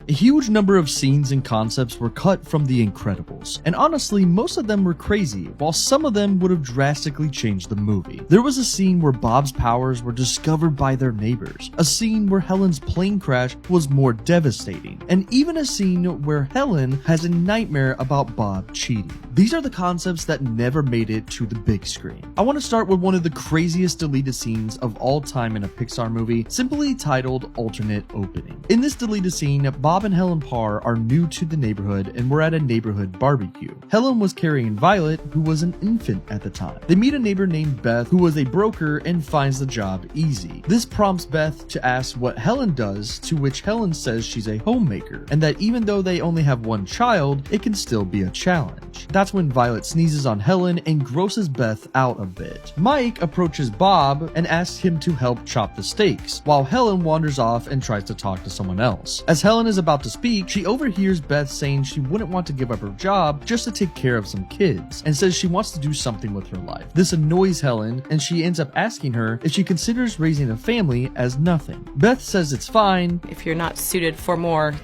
A huge number of scenes and concepts were cut from The Incredibles, and honestly, most of them were crazy, while some of them would have drastically changed the movie. There was a scene where Bob's powers were discovered by their neighbors, a scene where Helen's plane crash was more devastating, and even a scene where Helen has a nightmare about Bob cheating. These are the concepts that never made it to the big screen. I want to start with one of the craziest deleted scenes of all time in a Pixar movie, simply titled Alternate Opening. In this deleted scene, Bob and Helen Parr are new to the neighborhood and were at a neighborhood barbecue. Helen was carrying Violet, who was an infant at the time. They meet a neighbor named Beth, who was a broker and finds the job easy. This prompts Beth to ask what Helen does, to which Helen says she's a homemaker, and that even though they only have one child, it can still be a challenge. That's when Violet sneezes on Helen and grosses Beth out a bit. Mike approaches Bob and asks him to help chop the steaks, while Helen wanders off and tries to talk to someone else. As Helen is about to speak, she overhears Beth saying she wouldn't want to give up her job just to take care of some kids, and says she wants to do something with her life. This annoys Helen, and she ends up asking her if she considers raising a family as nothing. Beth says it's fine if you're not suited for more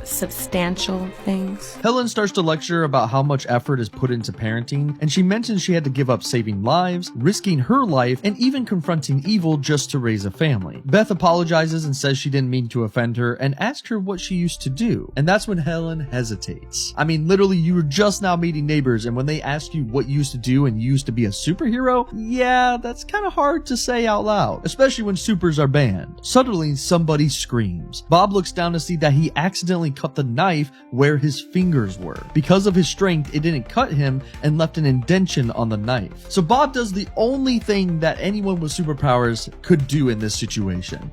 substantial things. Helen starts to lecture about how much effort is put into parenting, and she mentions she had to give up saving lives, risking her life, and even confronting evil just to raise a family. Beth apologizes and says she didn't mean to offend her and asks her what she used to do, and that's when Helen hesitates. I mean, literally, you were just now meeting neighbors, and when they ask you what you used to do and you used to be a superhero, yeah, that's kind of hard to say out loud, especially when supers are banned. Suddenly, somebody screams. Bob looks down to see that he accidentally cut the knife where his fingers were. Because of his strength, it didn't cut him and left an indentation on the knife. So Bob does the only thing that anyone with superpowers could do in this situation.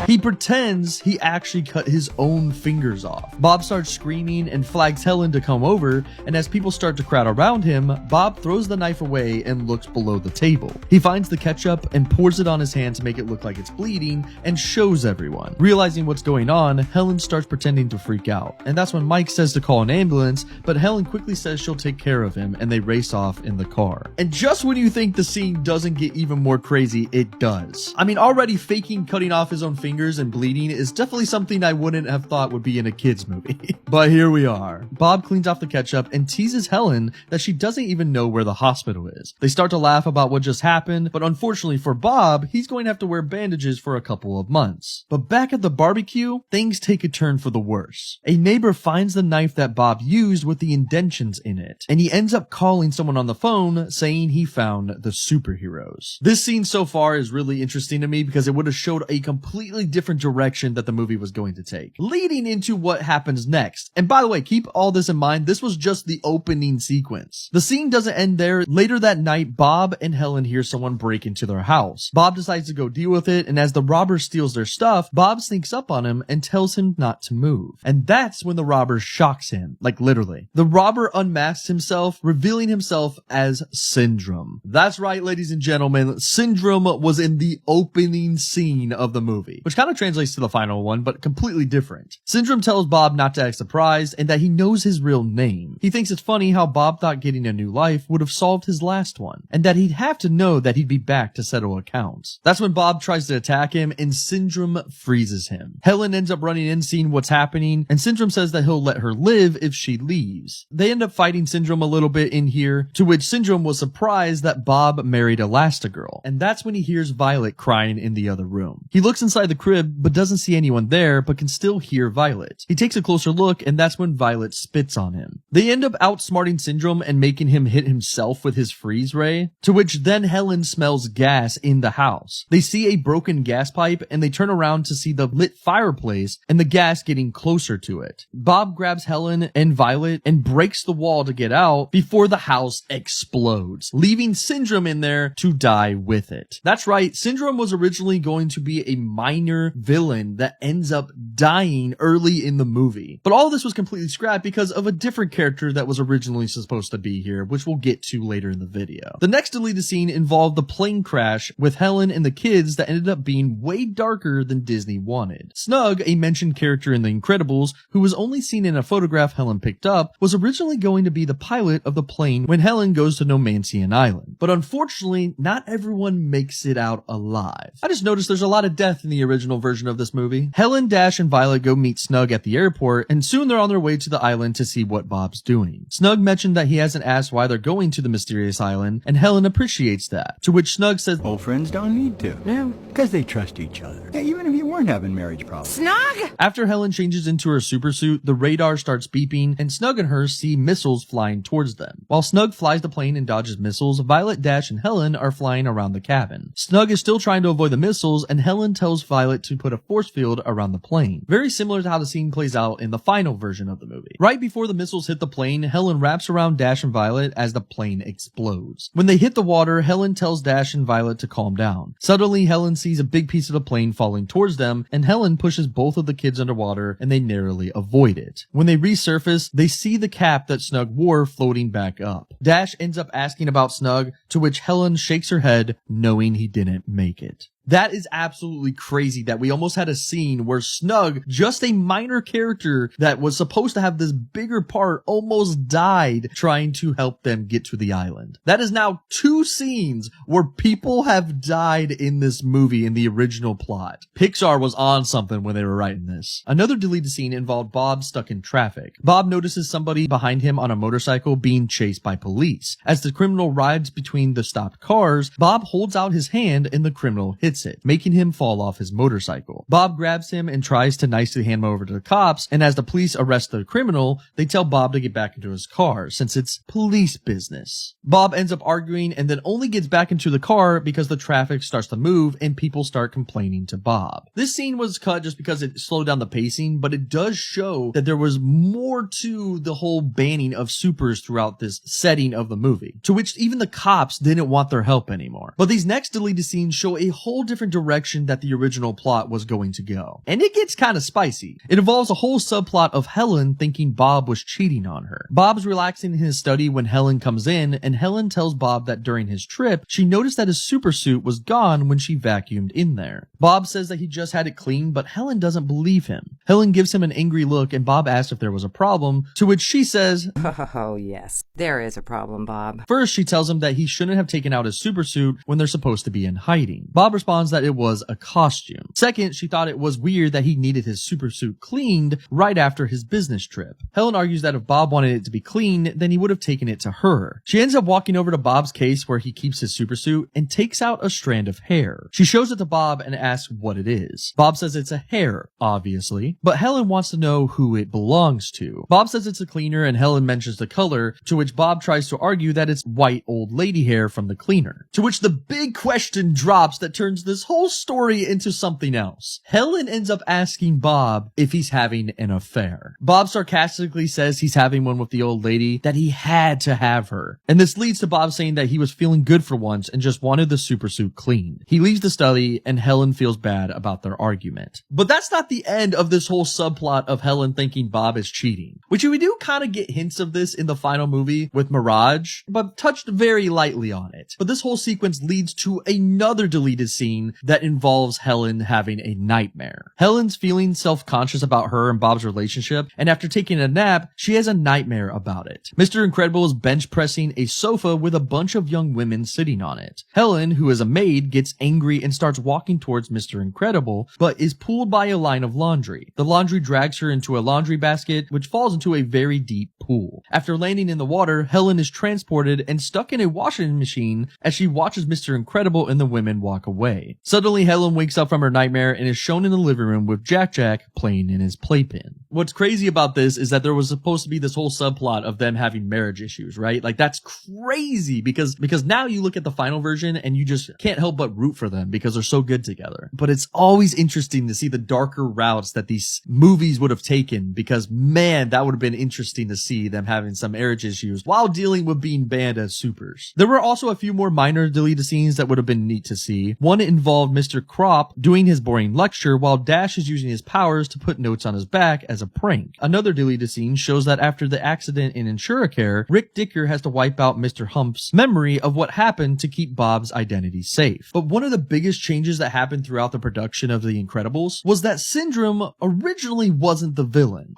He pretends he actually cut his own fingers off. Bob starts screaming and flags Helen to come over, and as people start to crowd around him, Bob throws the knife away and looks below the table. He finds the ketchup and pours it on his hand to make it look like it's bleeding and shows everyone. Realizing what's going on, Helen starts pretending to freak out, and that's when Mike says to call an ambulance, but Helen quickly says she'll take care of him, and they race off in the car. And just when you think the scene doesn't get even more crazy, it does. I mean, already faking cutting off his own fingers and bleeding is definitely something I wouldn't have thought would be in a kid's movie. But here we are. Bob cleans off the ketchup and teases Helen that she doesn't even know where the hospital is. They start to laugh about what just happened, but unfortunately for Bob, he's going to have to wear bandages for a couple of months. But back at the barbecue, things take a turn for the worse. A neighbor finds the knife that Bob used with the indentions in it, and he ends up calling someone on the phone saying he found the superheroes. This scene so far is really interesting to me because it would have showed a completely different direction that the movie was going to take, leading into what happens next. And by the way, keep all this in mind, this was just the opening sequence. The scene doesn't end there. Later that night, Bob and Helen hear someone break into their house. Bob decides to go deal with it, and as the robber steals their stuff, Bob sneaks up on him and tells him not to move. And that's when the robber shocks him, like literally. The robber unmasks himself, revealing himself as Syndrome. That's right, ladies and gentlemen, Syndrome was in the opening scene of the movie, which kind of translates to the final one, but completely different. Syndrome tells Bob not to act surprised and that he knows his real name. He thinks it's funny how Bob thought getting a new life would have solved his last one, and that he'd have to know that he'd be back to settle accounts. That's when Bob tries to attack him and Syndrome freezes him. Helen ends up running in, seeing what's happening, and Syndrome says that he'll let her live if she leaves. They end up fighting Syndrome a little bit in here, to which Syndrome was surprised that Bob married Elastigirl, and that's when he hears Violet crying in the other room. He looks inside the crib but doesn't see anyone there, but can still hear Violet. He takes a closer look, and that's when Violet spits on him. They end up outsmarting Syndrome and making him hit himself with his freeze ray, to which then Helen smells gas in the house. They see a broken gas pipe, and they turn around to see the lit fireplace and the gas getting closer to it. Bob grabs Helen and Violet and breaks the wall to get out before the house explodes, leaving Syndrome in there to die with it. That's right, Syndrome was originally going to be a minor minor villain that ends up dying early in the movie. But all this was completely scrapped because of a different character that was originally supposed to be here, which we'll get to later in the video. The next deleted scene involved the plane crash with Helen and the kids that ended up being way darker than Disney wanted. Snug, a mentioned character in The Incredibles, who was only seen in a photograph Helen picked up, was originally going to be the pilot of the plane when Helen goes to Nomancian Island. But unfortunately, not everyone makes it out alive. I just noticed there's a lot of death in the original version of this movie. Helen, Dash, and Violet go meet Snug at the airport, and soon they're on their way to the island to see what Bob's doing. Snug mentioned that he hasn't asked why they're going to the mysterious island, and Helen appreciates that, to which Snug says, "Old friends don't need to. No. Because they trust each other. Yeah, even if you weren't having marriage problems." Snug! After Helen changes into her supersuit, the radar starts beeping, and Snug and her see missiles flying towards them. While Snug flies the plane and dodges missiles, Violet, Dash, and Helen are flying around the cabin. Snug is still trying to avoid the missiles, and Helen tells Violet to put a force field around the plane. Very similar to how the scene plays out in the final version of the movie. Right before the missiles hit the plane, Helen wraps around Dash and Violet as the plane explodes. When they hit the water, Helen tells Dash and Violet to calm down. Suddenly, Helen sees a big piece of the plane falling towards them, and Helen pushes both of the kids underwater, and they narrowly avoid it. When they resurface, they see the cap that Snug wore floating back up. Dash ends up asking about Snug, to which Helen shakes her head, knowing he didn't make it. That is absolutely crazy that we almost had a scene where Snug, just a minor character that was supposed to have this bigger part, almost died trying to help them get to the island. That is now 2 scenes where people have died in this movie in the original plot. Pixar was on something when they were writing this. Another deleted scene involved Bob stuck in traffic. Bob notices somebody behind him on a motorcycle being chased by police. As the criminal rides between the stopped cars, Bob holds out his hand and the criminal hits it, making him fall off his motorcycle. Bob grabs him and tries to nicely hand him over to the cops, and as the police arrest the criminal, they tell Bob to get back into his car, since it's police business. Bob ends up arguing and then only gets back into the car because the traffic starts to move and people start complaining to Bob. This scene was cut just because it slowed down the pacing, but it does show that there was more to the whole banning of supers throughout this setting of the movie, to which even the cops didn't want their help anymore. But these next deleted scenes show a whole different direction that the original plot was going to go. And it gets kind of spicy. It involves a whole subplot of Helen thinking Bob was cheating on her. Bob's relaxing in his study when Helen comes in, and Helen tells Bob that during his trip, she noticed that his supersuit was gone when she vacuumed in there. Bob says that he just had it cleaned, but Helen doesn't believe him. Helen gives him an angry look, and Bob asks if there was a problem, to which she says, "Oh, yes, there is a problem, Bob." First, she tells him that he shouldn't have taken out his supersuit when they're supposed to be in hiding. Bob responds that it was a costume. Second, she thought it was weird that he needed his supersuit cleaned right after his business trip. Helen argues that if Bob wanted it to be clean, then he would have taken it to her. She ends up walking over to Bob's case where he keeps his supersuit and takes out a strand of hair. She shows it to Bob and asks what it is. Bob says it's a hair, obviously, but Helen wants to know who it belongs to. Bob says it's a cleaner and Helen mentions the color, to which Bob tries to argue that it's white old lady hair from the cleaner. To which the big question drops that turns this whole story into something else. Helen ends up asking Bob if he's having an affair. Bob sarcastically says he's having one with the old lady, that he had to have her. And this leads to Bob saying that he was feeling good for once and just wanted the supersuit cleaned. He leaves the study and Helen feels bad about their argument. But that's not the end of this whole subplot of Helen thinking Bob is cheating, which we do kind of get hints of this in the final movie with Mirage, but touched very lightly on it. But this whole sequence leads to another deleted scene that involves Helen having a nightmare. Helen's feeling self-conscious about her and Bob's relationship, and after taking a nap, she has a nightmare about it. Mr. Incredible is bench pressing a sofa with a bunch of young women sitting on it. Helen, who is a maid, gets angry and starts walking towards Mr. Incredible, but is pulled by a line of laundry. The laundry drags her into a laundry basket, which falls into a very deep pool. After landing in the water, Helen is transported and stuck in a washing machine as she watches Mr. Incredible and the women walk away. Suddenly, Helen wakes up from her nightmare and is shown in the living room with Jack Jack playing in his playpen. What's crazy about this is that there was supposed to be this whole subplot of them having marriage issues, right? Like that's crazy because now you look at the final version and you just can't help but root for them because they're so good together. But it's always interesting to see the darker routes that these movies would have taken because man, that would have been interesting to see them having some marriage issues while dealing with being banned as supers. There were also a few more minor deleted scenes that would have been neat to see. One involved Mr. Crop doing his boring lecture while Dash is using his powers to put notes on his back as a prank. Another deleted scene shows that after the accident in Insuricare, Rick Dicker has to wipe out Mr. Hump's memory of what happened to keep Bob's identity safe. But one of the biggest changes that happened throughout the production of The Incredibles was that Syndrome originally wasn't the villain.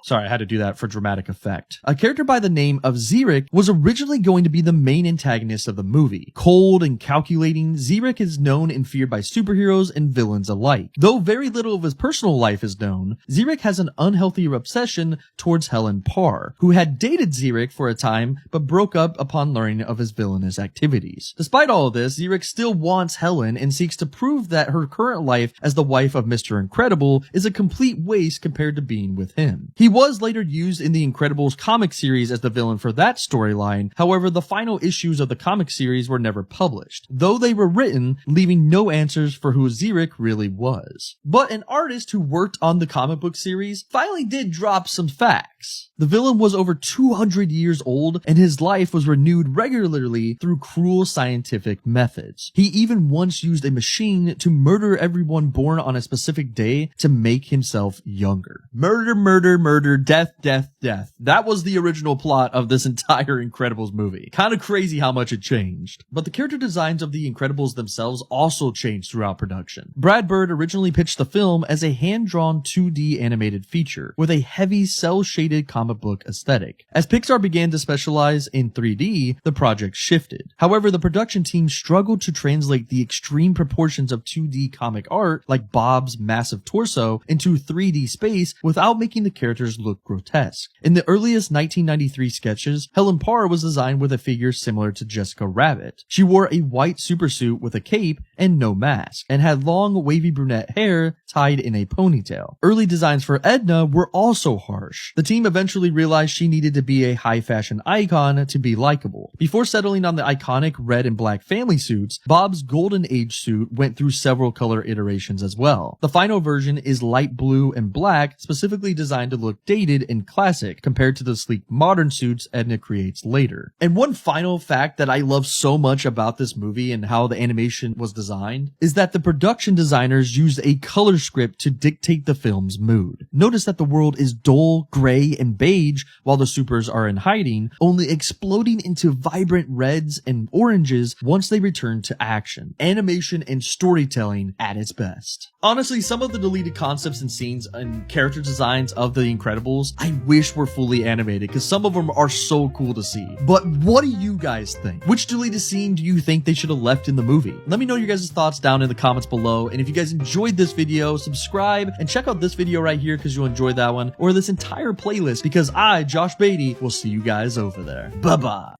Sorry, I had to do that for dramatic effect. A character by the name of Xeric was originally going to be the main antagonist of the movie. Cold and calculating, Xeric is known and feared by superheroes and villains alike. Though very little of his personal life is known, Xeric has an unhealthy obsession towards Helen Parr, who had dated Xeric for a time but broke up upon learning of his villainous activities. Despite all of this, Xeric still wants Helen and seeks to prove that her current life as the wife of Mr. Incredible is a complete waste compared to being with him. He was later used in the Incredibles comic series as the villain for that storyline. However, the final issues of the comic series were never published, though they were written, leaving no answers for who Xeric really was. But an artist who worked on the comic book series finally did drop some facts. The villain was over 200 years old, and his life was renewed regularly through cruel scientific methods. He even once used a machine to murder everyone born on a specific day to make himself younger. Murder, murder, murder, death, death, death. That was the original plot of this entire Incredibles movie. Kind of crazy how much it changed. But the character designs of the Incredibles themselves also changed throughout production. Brad Bird originally pitched the film as a hand-drawn 2D animated feature with a heavy cel-shaded comic book aesthetic. As Pixar began to specialize in 3D, the project shifted. However, the production team struggled to translate the extreme proportions of 2D comic art, like Bob's massive torso, into 3D space without making the characters look grotesque. In the earliest 1993 sketches, Helen Parr was designed with a figure similar to Jessica Rabbit. She wore a white supersuit with a cape and no mask, and had long wavy brunette hair tied in a ponytail. Early designs for Edna were also harsh. The team eventually realized she needed to be a high fashion icon to be likable. Before settling on the iconic red and black family suits, Bob's Golden Age suit went through several color iterations as well. The final version is light blue and black, specifically designed to look dated and classic compared to the sleek modern suits Edna creates later. And one final fact that I love so much about this movie and how the animation was designed is that the production designers used a color script to dictate the film's mood. Notice that the world is dull, gray, and beige while the supers are in hiding, only exploding into vibrant reds and oranges once they return to action. Animation and storytelling at its best. Honestly, some of the deleted concepts and scenes and character designs of The Incredibles, I wish were fully animated because some of them are so cool to see. But what do you guys think? Which deleted scene do you think they should have left in the movie? Let me know your guys' thoughts down in the comments below. And if you guys enjoyed this video, subscribe and check out this video right here because you'll enjoy that one, or this entire playlist, because I, Josh Beatty, will see you guys over there. Bye-bye.